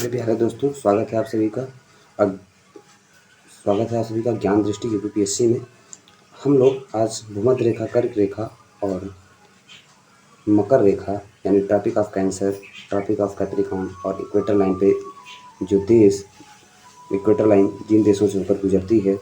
मेरे प्यारे दोस्तों, स्वागत है आप सभी का। अब स्वागत है आप सभी का ज्ञान दृष्टि यूपीएससी में। हम लोग आज भूमध्य रेखा, कर्क रेखा और मकर रेखा यानी tropic of cancer, tropic of capricorn और इक्वेटर लाइन पे जो देश, इक्वेटर लाइन जिन देशों से होकर गुजरती है,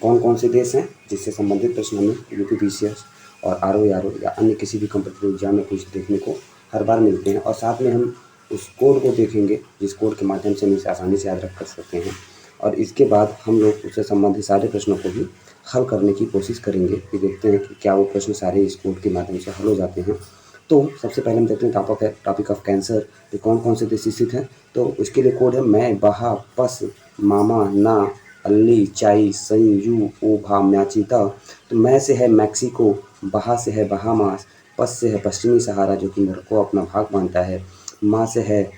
कौन कौन से देश हैं जिससे संबंधित प्रश्न हमें यूपीपीसीएस और आरओ या अन्य किसी भी कम्पिटिटिव एग्जाम में कुछ देखने को हर बार मिलते हैं। और साथ में हम उस कोड को देखेंगे जिस कोड के माध्यम से हम इसे आसानी से याद रख कर सकते हैं। और इसके बाद हम लोग उससे संबंधित सारे प्रश्नों को भी हल करने की कोशिश करेंगे कि देखते हैं कि क्या वो प्रश्न सारे इस कोड के माध्यम से हल हो जाते हैं। तो सबसे पहले हम देखते हैं टॉपिक ऑफ कैंसर पे कौन कौन से देश स्थित हैं। तो उसके लिए कोड है मैं, बहा, पस, मामा, ना, अल्ली, चाई, सई, यू, ओ, भा, म्याचीता। तो मैं से है मैक्सिको, बहा से है बहामास, पस से है पश्चिमी सहारा जो कि मोरक्को अपना भाग मानता है, माँ से है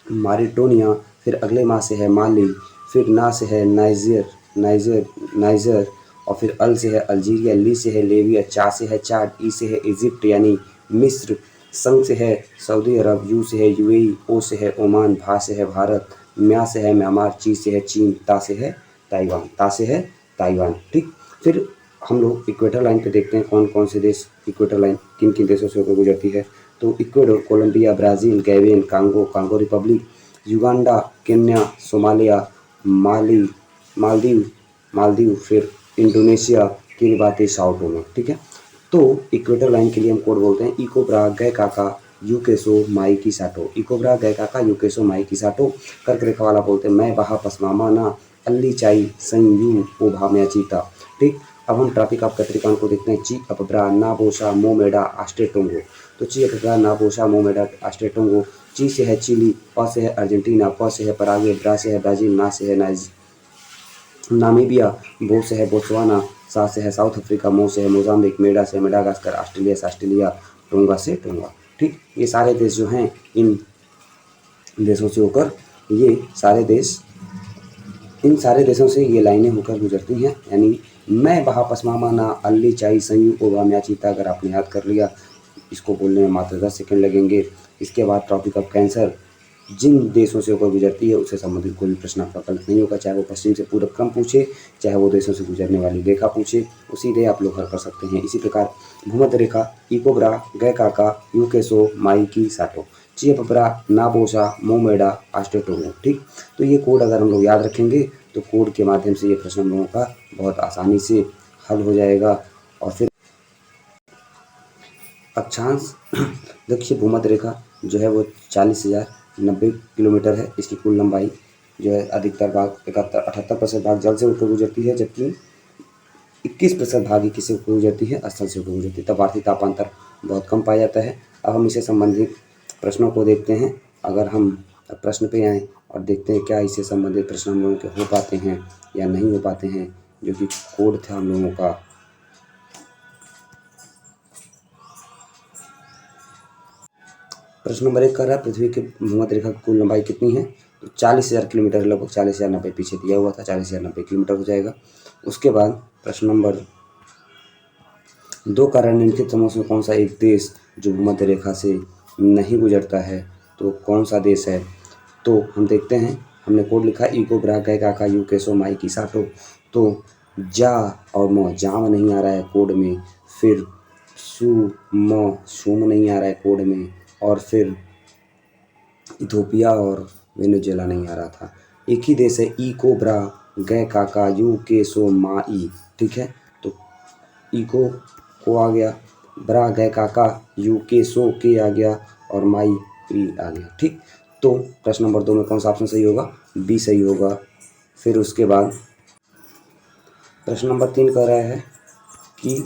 मारिटोनिया, फिर अगले माह से है माली, फिर ना से है नाइजर और फिर अल से है अल्जीरिया, ली से है लीबिया, चा से है चाड, ई से है इजिप्ट यानी मिस्र, संग से है सऊदी अरब, यू से है यूएई, ओ से है ओमान, भा से है भारत, म्या से है म्यांमार, ची से है चीन, ता से है ताइवान। ठीक। फिर हम लोग इक्वेटर लाइन पे देखते हैं कौन कौन से देश, इक्वेटर लाइन किन किन देशों से होकर गुजरती है। तो Ecuador, Colombia, Brazil, Gabon, Congo Republic, Uganda, Kenya, Somalia, Maldives, फिर इंडोनेशिया, किरिबाती, साओ टोमे। ठीक है। तो इक्वेटर लाइन के लिए हम कोड बोलते हैं इकोब्रा गै काका यूकेसो माई की साटो। इकोब्रा गै काका यूकेसो माई की साटो। कर्क रेखा वाला बोलते हैं मैं, बहा, पसमामा, ना, अल्ली, चाई, सं, यू, ओ, भा, म्या, चीता। ठीक। अब हम ट्रॉपिक ऑफ कैप्रिकॉर्न को देखते हैं ची अपब्रा ना बोशा मोमेडा आस्टेटोंगो। तो ची अपब्रा ना बोशा मोमेडा आस्टेटोंगो। ची से है चिली, प से है अर्जेंटीना, प से है पराग्वे, ब्रा से है ब्राज़ील, ना से है नामीबिया, बो से है बोत्सवाना, सा से है साउथ अफ्रीका, मो से है मोजाम्बिक, मेडा से मेडागास्कर, ऑस्ट्रेलिया से ऑस्ट्रेलिया, टोंगा से टोंगा। ठीक। ये सारे देश जो हैं, इन देशों से होकर इन सारे देशों से ये लाइनें होकर गुजरती हैं। यानी मैं, बहा, पसमामा, ना, अल्ली, चाई, सई, ओबा, म्या, चीता अगर आपने याद कर लिया, इसको बोलने में मात्र 10 सेकंड लगेंगे। इसके बाद ट्रॉपिक ऑफ कैंसर जिन देशों से होकर गुजरती है उससे संबंधित कोई भी प्रश्न आपका गलत नहीं होगा, चाहे वो पश्चिम से पूरब क्रम पूछे, चाहे वो देशों से गुजरने वाली रेखा पूछे, उसी दे आप लोग हल कर सकते हैं। इसी प्रकार भूमध्य रेखा इकोब्रा गै काका यूकेसो माई की साटो, चियपब्रा नाबोसा मोमेडा आस्टेटोमो। ठीक। तो ये कोड अगर हम लोग याद रखेंगे तो कोड के माध्यम से ये प्रश्न हम लोगों का बहुत आसानी से हल हो जाएगा। और फिर अक्षांश देखिए, भूमध्य रेखा जो है वो 40,090 किलोमीटर है। इसकी कुल लंबाई जो है अधिकतर भाग 78% भाग जल से होकर गुजरती है, जबकि 21% भाग ही किससे होकर गुजरती है, स्थल से होकर गुजरती है। तब भारतीय तापांतर बहुत कम पाया जाता है। अब हम इसे संबंधित प्रश्नों को देखते हैं। अगर हम प्रश्न पे आएँ और देखते हैं क्या इससे संबंधित प्रश्न हम लोगों के हो पाते हैं या नहीं हो पाते हैं, जो कि कोड था हम लोगों का। प्रश्न नंबर 1 कर रहा है पृथ्वी की भूमध्य रेखा की कुल लंबाई कितनी है। तो 40,000 किलोमीटर, लगभग 40,090 पीछे दिया हुआ था, 40,090 किलोमीटर हो जाएगा। उसके बाद प्रश्न नंबर 2 का निम्नलिखित समूह में कौन सा एक देश जो भूमध्य रेखा से नहीं गुजरता है, तो कौन सा देश है। तो हम देखते हैं, हमने कोड लिखा इको ब्रा गै काका यू केसो माई की साटो। तो जा और म, जाम नहीं आ रहा है कोड में, फिर सू म, सूम नहीं आ रहा है कोड में, और फिर इथोपिया और वेनेजुएला नहीं आ रहा था। एक ही देश है इको ब्रा गै काका यू केसो माई। ठीक है। तो इको को आ गया, ब्रा गै काका यू केसो के आ गया और माई ई आ गया। ठीक। तो प्रश्न नंबर 2 में कौन सा ऑप्शन सही होगा, बी सही होगा। फिर उसके बाद प्रश्न नंबर 3 कह रहा है कि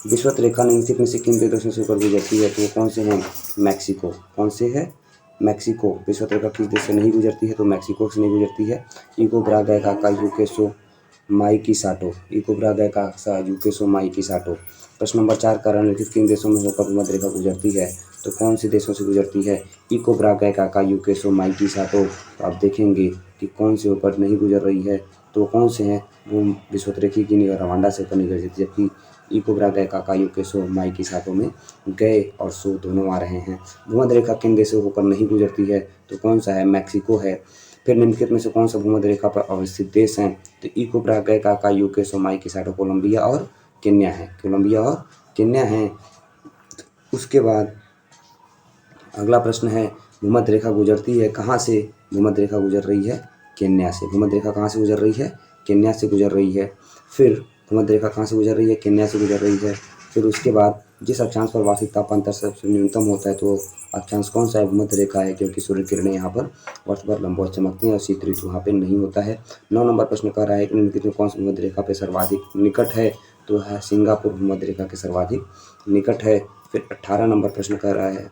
विषुवत रेखा निम्नलिखित में से किन देशों से होकर गुजरती है, तो वो कौन से हैं, मैक्सिको। कौन से है, मैक्सिको। विषुवत रेखा किस देश से नहीं गुजरती है, तो मैक्सिको से नहीं गुजरती है। इको ब्रा गै काका यूकेसो माई की साटो, इको ब्रा गै काका यूकेसो माई की साटो। प्रश्न नंबर 4 का निम्नलिखित किन देशों में होकर भूमध्य रेखा गुजरती है, तो कौन से देशों से गुजरती है, इको ब्रा गै काका यूकेसो माई की साटो। तो आप देखेंगे कि कौन से होकर नहीं गुजर रही है, तो कौन से हैं, वो विषुवत रेखा की नहीं, रवांडा से होकर नहीं गुजरती, जबकि इको ब्रा गए काका यूके सो माई की साटों में गए और सो दोनों आ रहे हैं। भूमध्य रेखा किन देशों के ऊपर नहीं गुजरती है, तो कौन सा है, मैक्सिको है। फिर निम्नलिखित में से कौन सा भूमध्य रेखा पर अवस्थित देश हैं, तो इको ब्रा गए काका यूके सो माई की साटो कोलंबिया और केन्या है, कोलंबिया और केन्या है। उसके बाद अगला प्रश्न है, भूमध्य रेखा गुजरती है कहाँ से, भूमध्य रेखा गुजर रही है केन्या से। भूमध्य रेखा कहाँ से गुजर रही है, केन्या से गुजर रही है। फिर भूमध्य रेखा कहाँ से गुजर रही है, केन्या से गुजर रही है। फिर उसके बाद जिस अक्षांश पर वार्षिक तापांतर सबसे न्यूनतम होता है, तो अक्षांश कौन सा है, भूमध्य रेखा है, क्योंकि सूर्य किरणें यहाँ पर वर्ष भर लंबवत चमकती हैं और शीत ऋतु वहाँ पे नहीं होता है। 9 नंबर प्रश्न कह रहा है कि निम्नलिखित में कौन सा भूमध्य रेखा पे सर्वाधिक निकट है, तो है सिंगापुर भूमध्य रेखा के सर्वाधिक निकट है। फिर 18 नंबर प्रश्न कह रहा है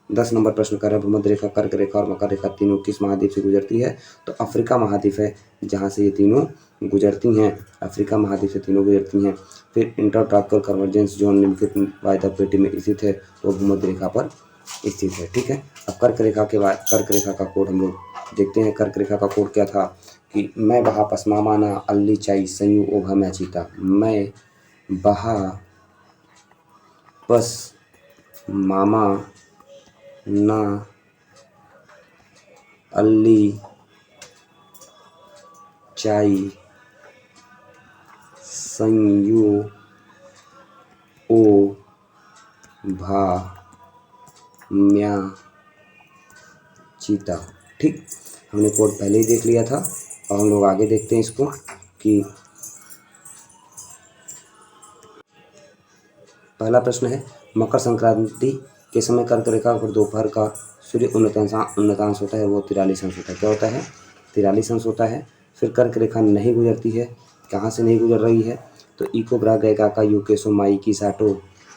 10 नंबर प्रश्न कर रहा है, भूमध्य रेखा, कर्क रेखा और मकर रेखा तीनों किस महाद्वीप से गुजरती है, तो अफ्रीका महाद्वीप है जहाँ से ये तीनों गुजरती हैं, अफ्रीका महाद्वीप से तीनों गुजरती हैं। फिर इंटरट्रॉपिकल कन्वर्जेंस जोन निम्नलिखित वायदा पेटी में स्थित है, तो भूमध्य रेखा पर स्थित है। ठीक है, अब कर्क रेखा के बाद कर्क रेखा का कोड हम लोग देखते हैं। कर्क रेखा का कोड क्या था कि मैं बहा पसमामा ना अल्ली चाई संयु ओभा मैं चीता, मैं बहा पस मामा ना अल्ली चाई संयु ओ भा म्या चीता। ठीक, हमने कोड पहले ही देख लिया था और हम लोग आगे देखते हैं इसको कि पहला प्रश्न है, मकर संक्रांति के समय कर्क रेखा पर दोपहर का सूर्य उन्नतांश होता है, वो 43 अंश होता है। क्या होता है, 43 अंश होता है। फिर कर्क रेखा नहीं गुजरती है, कहाँ से नहीं गुजर रही है, तो इको ब्रा गए काका यूके सो माई की साटो,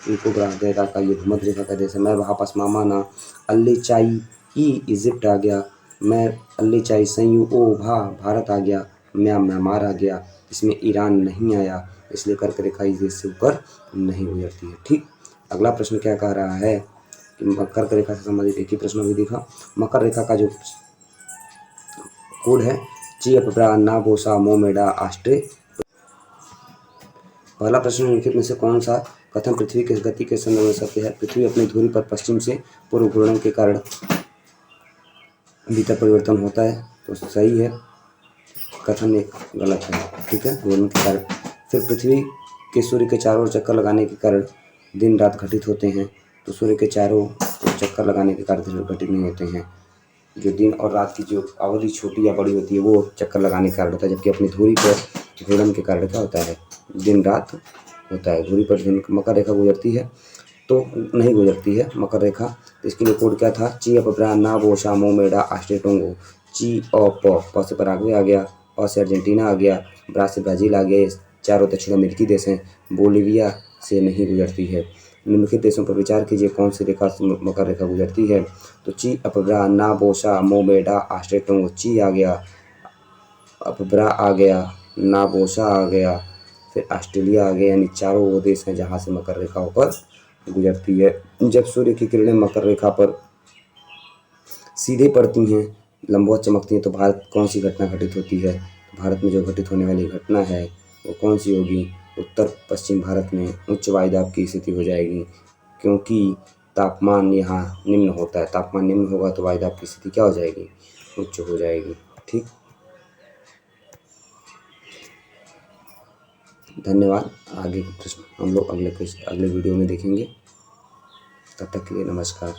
इको ब्रा गए काका ये भूमध्य रेखा का देश है। मैं वहाँ पसमामा ना अल्ली चाई ई इजिप्ट आ गया, मैं अल्ली चाई संयु ओ भा भारत आ गया, म्यांमार आ गया, इसमें ईरान नहीं आया, इसलिए कर्क रेखा इस देश से ऊपर नहीं गुजरती है। ठीक, अगला प्रश्न क्या कह रहा है कि कर्क रेखा से संबंधित एक ही प्रश्न भी देखा। मकर रेखा का जो कोड है ची अपब्रा ना बोसा मोमेडा आस्ट्रे। पहला प्रश्न निम्नलिखित में से कौन सा कथन पृथ्वी के गति के संदर्भ में सत्य है, पृथ्वी अपनी धुरी पर पश्चिम से पूर्व घूर्णन के कारण भीतर परिवर्तन होता है, तो सही है, कथन एक गलत है। ठीक है, घूर्णन के कारण। फिर पृथ्वी के सूर्य के चारों ओर चक्कर लगाने के कारण दिन रात घटित होते हैं, तो सूर्य के चारों ओर चक्कर लगाने के कारण दिन घटित नहीं होते हैं। जो दिन और रात की जो अवधि छोटी या बड़ी होती है वो चक्कर लगाने के कारण होता है, जबकि अपनी धुरी पर घूर्णन के कारण क्या होता है, दिन रात होता है। धुरी पर मकर रेखा गुजरती है तो नहीं गुजरती है मकर रेखा, तो इसके लिए कोड क्या था, ची अप ब्रा ना बोशा मोमेडा आस्ट्रेटोंगो, ची और प से पराग्वे आ गया, और से अर्जेंटीना आ गया, ब्रा से ब्राज़ील आ गए, चारों दक्षिण अमेरिकी देश हैं, बोलीविया से नहीं गुजरती है। निम्नलिखित देशों पर विचार कीजिए कौन सी रेखा से मकर रेखा गुजरती है, तो ची अपब्रा ना बोशा मोमेडा आस्ट्रेटोंगो, ची आ गया, अपब्रा आ गया, ना बोशा आ गया, फिर ऑस्ट्रेलिया आ गया, यानी चारों वो देश हैं जहाँ से मकर रेखा पर गुजरती है। जब सूर्य की किरणें मकर रेखा पर सीधे पड़ती हैं, लंबवत चमकती हैं, तो भारत कौन सी घटना घटित होती है, भारत में जो घटित होने वाली घटना है वो कौन सी होगी, उत्तर पश्चिम भारत में उच्च वायुदाब की स्थिति हो जाएगी, क्योंकि तापमान यहाँ निम्न होता है, तापमान निम्न होगा तो वायुदाब की स्थिति क्या हो जाएगी, उच्च हो जाएगी। ठीक, धन्यवाद। आगे के प्रश्न हम लोग अगले वीडियो में देखेंगे, तब तक के लिए नमस्कार।